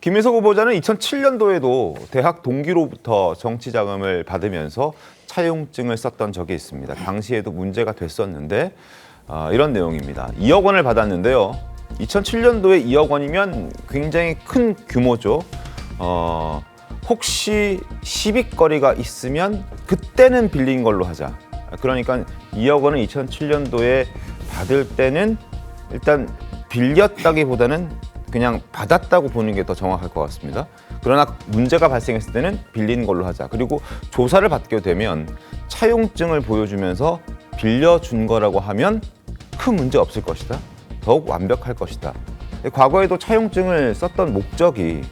김민석 후보자는 2007년도에도 대학 동기로부터 정치 자금을 받으면서 차용증을 썼던 적이 있습니다. 당시에도 문제가 됐었는데 이런 내용입니다. 2억 원을 받았는데요. 2007년도에 2억 원이면 굉장히 큰 규모죠. 혹시 시비거리가 있으면 그때는 빌린 걸로 하자. 그러니까 2억 원은 2007년도에 받을 때는 일단 빌렸다기보다는 그냥 받았다고 보는 게 더 정확할 것 같습니다. 그러나 문제가 발생했을 때는 빌린 걸로 하자. 그리고 조사를 받게 되면 차용증을 보여주면서 빌려준 거라고 하면 큰 문제 없을 것이다. 더욱 완벽할 것이다. 과거에도 차용증을 썼던 목적이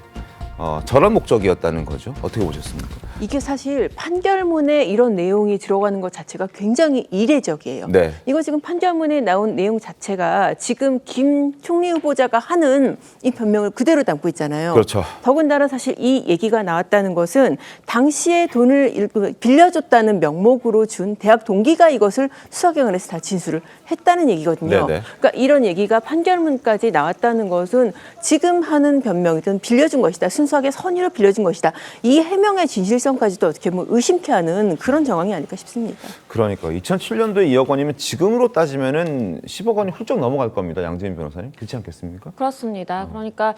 저런 목적이었다는 거죠. 어떻게 보셨습니까? 이게 사실 판결문에 이런 내용이 들어가는 것 자체가 굉장히 이례적이에요. 네. 이거 지금 판결문에 나온 내용 자체가 지금 김 총리 후보자가 하는 이 변명을 그대로 담고 있잖아요. 그렇죠. 더군다나 사실 이 얘기가 나왔다는 것은 당시에 돈을 빌려줬다는 명목으로 준 대학 동기가 이것을 수사기관에서 다 진술을 했다는 얘기거든요. 네네. 그러니까 이런 얘기가 판결문까지 나왔다는 것은 지금 하는 변명이든 빌려준 것이다. 순수하게 선의로 빌려준 것이다. 이 해명의 진실성까지도 어떻게 보면 의심케 하는 그런 정황이 아닐까 싶습니다. 그러니까 2007년도에 2억 원이면 지금으로 따지면은 10억 원이 훌쩍 넘어갈 겁니다. 양재민 변호사님. 그렇지 않겠습니까? 그렇습니다. 그러니까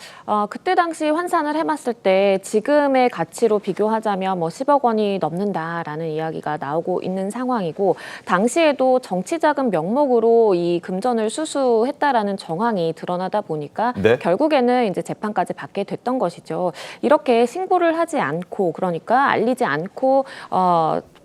그때 당시 환산을 해봤을 때 지금의 가치로 비교하자면 뭐 10억 원이 넘는다라는 이야기가 나오고 있는 상황이고 당시에도 정치자금 명목으로 이 금전을 수수했다라는 정황이 드러나다 보니까 네. 결국에는 이제 재판까지 받게 됐던 것이죠. 이렇게 신고를 하지 않고 그러니까 알리지 않고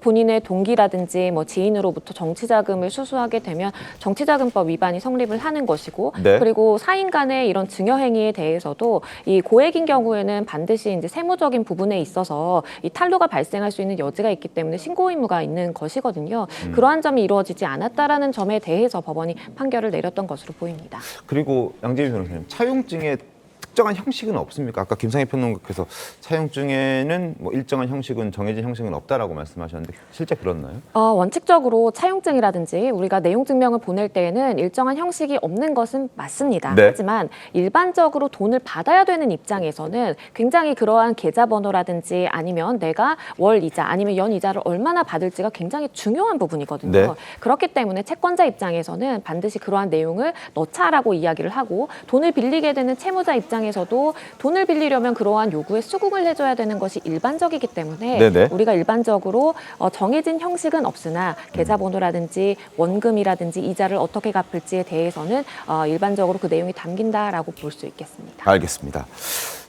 본인의 동기라든지 뭐 지인으로부터 정치자금을 수수하게 되면 정치자금법 위반이 성립을 하는 것이고 네. 그리고 사인 간의 이런 증여 행위에 대해서도 이 고액인 경우에는 반드시 이제 세무적인 부분에 있어서 이 탄로가 발생할 수 있는 여지가 있기 때문에 신고 의무가 있는 것이거든요. 그러한 점이 이루어지지 않았다라는 점에 대해서 법원이 판결을 내렸던 것으로 보입니다. 그리고 양재민 변호사님, 차용증에 특정한 형식은 없습니까? 아까 김상희 평론가께서 차용증에는 뭐 일정한 형식은 정해진 형식은 없다라고 말씀하셨는데 실제 그렇나요? 원칙적으로 차용증이라든지 우리가 내용 증명을 보낼 때에는 일정한 형식이 없는 것은 맞습니다. 네. 하지만 일반적으로 돈을 받아야 되는 입장에서는 굉장히 그러한 계좌번호라든지 아니면 내가 월 이자 아니면 연 이자를 얼마나 받을지가 굉장히 중요한 부분이거든요. 네. 그렇기 때문에 채권자 입장에서는 반드시 그러한 내용을 넣자라고 이야기를 하고 돈을 빌리게 되는 채무자 입장에서도 돈을 빌리려면 그러한 요구에 수긍을 해줘야 되는 것이 일반적이기 때문에 네네. 우리가 일반적으로 정해진 형식은 없으나 계좌번호라든지 원금이라든지 이자를 어떻게 갚을지에 대해서는 일반적으로 그 내용이 담긴다라고 볼 수 있겠습니다. 알겠습니다.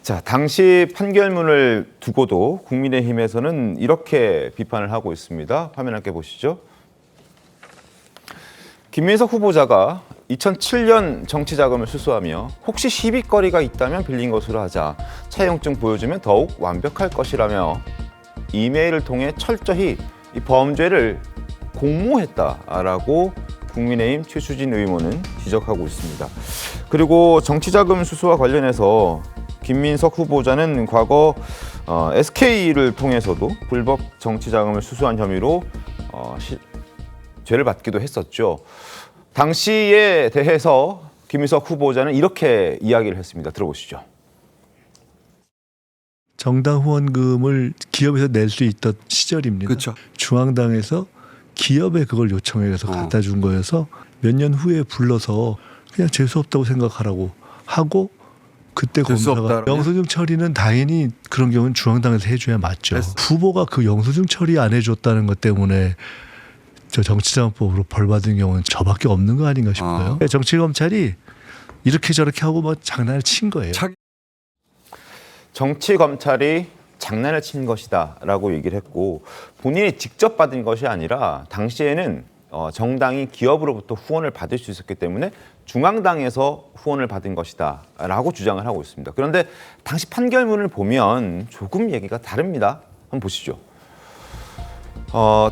자, 당시 판결문을 두고도 국민의힘에서는 이렇게 비판을 하고 있습니다. 화면 함께 보시죠. 김민석 후보자가 2007년 정치자금을 수수하며 혹시 시비거리가 있다면 빌린 것으로 하자. 차용증 보여주면 더욱 완벽할 것이라며 이메일을 통해 철저히 이 범죄를 공모했다라고 국민의힘 최수진 의원은 지적하고 있습니다. 그리고 정치자금 수수와 관련해서 김민석 후보자는 과거 SK를 통해서도 불법 정치자금을 수수한 혐의로 죄를 받기도 했었죠. 당시에 대해서 김민석 후보자는 이렇게 이야기를 했습니다. 들어보시죠. 정당 후원금을 기업에서 낼 수 있던 시절입니다. 그렇죠. 중앙당에서 기업에 그걸 요청해서 갖다 준 거여서 몇 년 후에 불러서 그냥 재수 없다고 생각하라고 하고 그때 재수 검사가 없다라고요? 영수증 처리는 당연히 그런 경우는 중앙당에서 해줘야 맞죠. 후보가 그 영수증 처리 안 해줬다는 것 때문에 저 정치자금법으로 벌 받은 경우는 저밖에 없는 거 아닌가 싶어요. 정치검찰이 이렇게 저렇게 하고 뭐 장난을 친 거예요. 정치검찰이 장난을 친 것이다라고 얘기를 했고 본인이 직접 받은 것이 아니라 당시에는 정당이 기업으로부터 후원을 받을 수 있었기 때문에 중앙당에서 후원을 받은 것이다라고 주장을 하고 있습니다. 그런데 당시 판결문을 보면 조금 얘기가 다릅니다. 한번 보시죠.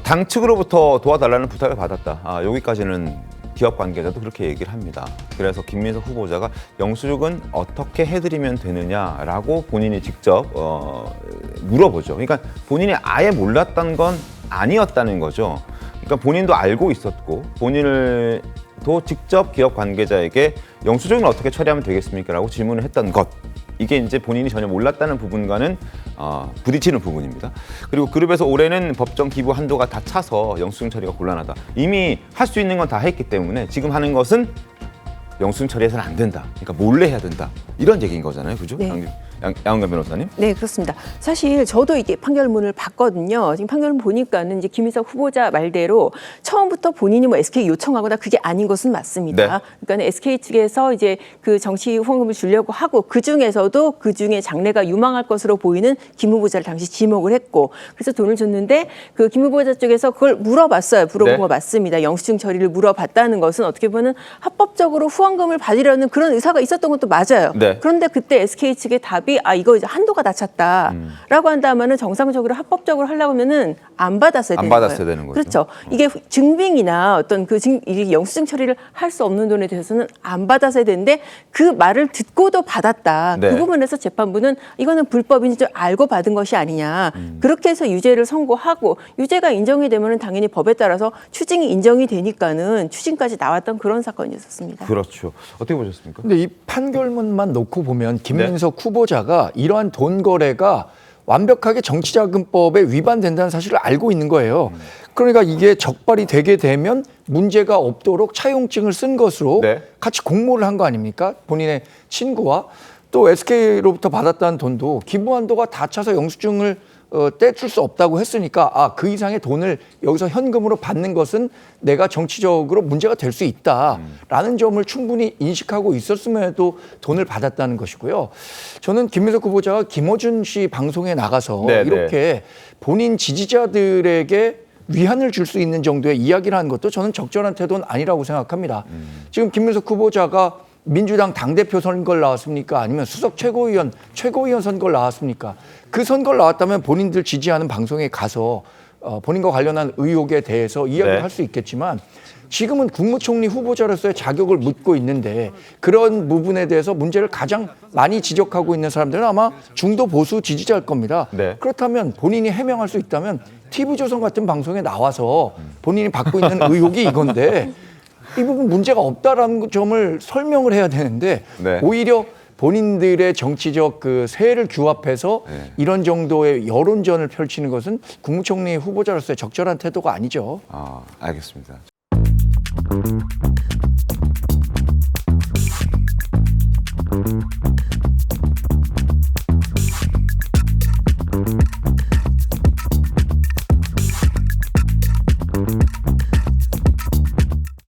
당 측으로부터 도와달라는 부탁을 받았다. 여기까지는 기업 관계자도 그렇게 얘기를 합니다. 그래서 김민석 후보자가 영수증은 어떻게 해드리면 되느냐라고 본인이 직접 물어보죠. 그러니까 본인이 아예 몰랐던 건 아니었다는 거죠. 그러니까 본인도 알고 있었고 본인도 직접 기업 관계자에게 영수증을 어떻게 처리하면 되겠습니까? 라고 질문을 했던 것. 이게 이제 본인이 전혀 몰랐다는 부분과는 부딪히는 부분입니다. 그리고 그룹에서 올해는 법정 기부 한도가 다 차서 영수증 처리가 곤란하다. 이미 할 수 있는 건 다 했기 때문에 지금 하는 것은 영수증 처리해서는 안 된다. 그러니까 몰래 해야 된다. 이런 얘기인 거잖아요. 그죠? 네. 양은경 변호사님? 네, 그렇습니다. 사실 저도 이게 판결문을 봤거든요. 지금 판결문 보니까는 이제 김희석 후보자 말대로 처음부터 본인이 뭐 SK 요청하거나 그게 아닌 것은 맞습니다. 네. 그러니까 SK 측에서 이제 그 정치 후원금을 주려고 하고 그 중에서도 그 중에 장래가 유망할 것으로 보이는 김 후보자를 당시 지목을 했고 그래서 돈을 줬는데 그 김 후보자 쪽에서 그걸 물어봤어요. 물어본 네. 거 맞습니다. 영수증 처리를 물어봤다는 것은 어떻게 보면 합법적으로 후원금을 받으려는 그런 의사가 있었던 것도 맞아요. 네. 그런데 그때 SK 측의 답이 이거 이제 한도가 다 찼다라고 한다면은 정상적으로 합법적으로 하려고 하면은 안 받았어야 안 되는 받았어야 거예요. 되는 거죠. 그렇죠. 이게 증빙이나 어떤 이 영수증 처리를 할 수 없는 돈에 대해서는 안 받았어야 되는데 그 말을 듣고도 받았다. 네. 그 부분에서 재판부는 이거는 불법인지 좀 알고 받은 것이 아니냐. 그렇게 해서 유죄를 선고하고 유죄가 인정이 되면은 당연히 법에 따라서 추징이 인정이 되니까는 추징까지 나왔던 그런 사건이었습니다. 그렇죠. 어떻게 보셨습니까? 근데 이 판결문만 놓고 보면 김민석 후보자가 이러한 돈 거래가 완벽하게 정치자금법에 위반된다는 사실을 알고 있는 거예요. 그러니까 이게 적발이 되게 되면 문제가 없도록 차용증을 쓴 것으로 네. 같이 공모를 한 거 아닙니까? 본인의 친구와 또 SK로부터 받았다는 돈도 기부 한도가 다 차서 영수증을 떼줄 수 없다고 했으니까 그 이상의 돈을 여기서 현금으로 받는 것은 내가 정치적으로 문제가 될 수 있다라는 점을 충분히 인식하고 있었음에도 돈을 받았다는 것이고요. 저는 김민석 후보자가 김어준 씨 방송에 나가서 네, 이렇게 본인 지지자들에게 위안을 줄 수 있는 정도의 이야기를 하는 것도 저는 적절한 태도는 아니라고 생각합니다. 지금 김민석 후보자가 민주당 당대표 선거를 나왔습니까? 아니면 수석 최고위원 선거를 나왔습니까? 그 선거를 나왔다면 본인들 지지하는 방송에 가서 본인과 관련한 의혹에 대해서 이야기를 네. 할 수 있겠지만 지금은 국무총리 후보자로서의 자격을 묻고 있는데 그런 부분에 대해서 문제를 가장 많이 지적하고 있는 사람들은 아마 중도 보수 지지자일 겁니다. 네. 그렇다면 본인이 해명할 수 있다면 TV조선 같은 방송에 나와서 본인이 받고 있는 의혹이 이건데 이 부분 문제가 없다라는 점을 설명을 해야 되는데 네. 오히려 본인들의 정치적 그 세를 규합해서 네. 이런 정도의 여론전을 펼치는 것은 국무총리 후보자로서의 적절한 태도가 아니죠. 알겠습니다.